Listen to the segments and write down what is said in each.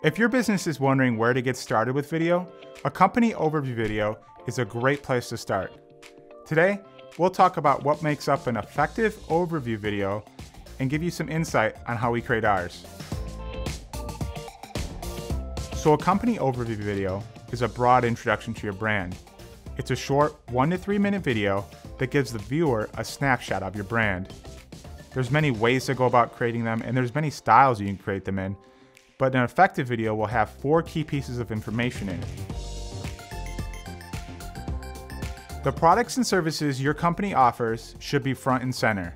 If your business is wondering where to get started with video, a company overview video is a great place to start. Today, we'll talk about what makes up an effective overview video and give you some insight on how we create ours. So a company overview video is a broad introduction to your brand. It's a short 1 to 3 minute video that gives the viewer a snapshot of your brand. There's many ways to go about creating them, and there's many styles you can create them in, but an effective video will have 4 key pieces of information in it. The products and services your company offers should be front and center.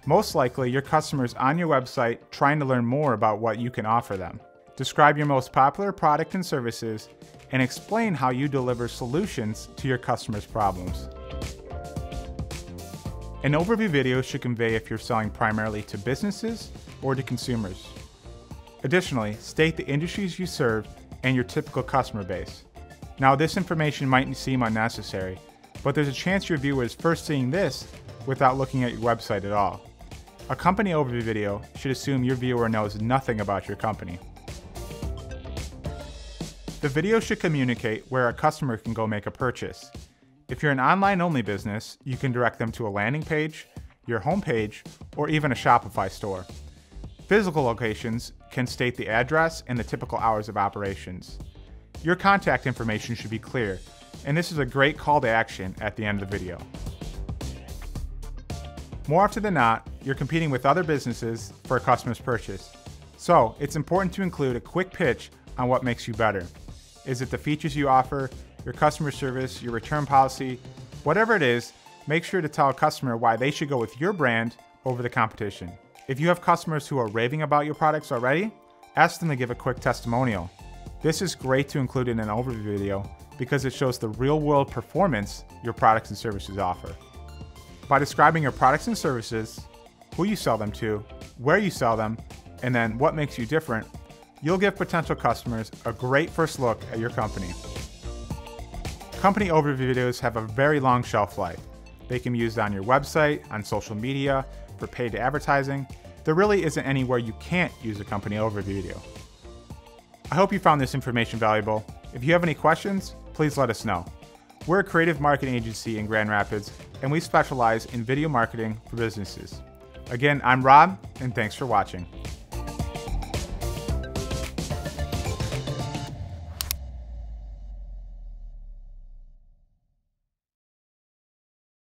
Most likely, your customers on your website trying to learn more about what you can offer them. Describe your most popular product and services and explain how you deliver solutions to your customers' problems. An overview video should convey if you're selling primarily to businesses or to consumers. Additionally, state the industries you serve and your typical customer base. Now, this information might seem unnecessary, but there's a chance your viewer is first seeing this without looking at your website at all. A company overview video should assume your viewer knows nothing about your company. The video should communicate where a customer can go make a purchase. If you're an online-only business, you can direct them to a landing page, your home page, or even a Shopify store. Physical locations can state the address and the typical hours of operations. Your contact information should be clear, and this is a great call to action at the end of the video. More often than not, you're competing with other businesses for a customer's purchase. So it's important to include a quick pitch on what makes you better. Is it the features you offer, your customer service, your return policy? Whatever it is, make sure to tell a customer why they should go with your brand over the competition. If you have customers who are raving about your products already, ask them to give a quick testimonial. This is great to include in an overview video because it shows the real-world performance your products and services offer. By describing your products and services, who you sell them to, where you sell them, and then what makes you different, you'll give potential customers a great first look at your company. Company overview videos have a very long shelf life. They can be used on your website, on social media, for paid advertising. There really isn't anywhere you can't use a company overview video. I hope you found this information valuable. If you have any questions, please let us know. We're a creative marketing agency in Grand Rapids, and we specialize in video marketing for businesses. Again, I'm Rob, and thanks for watching.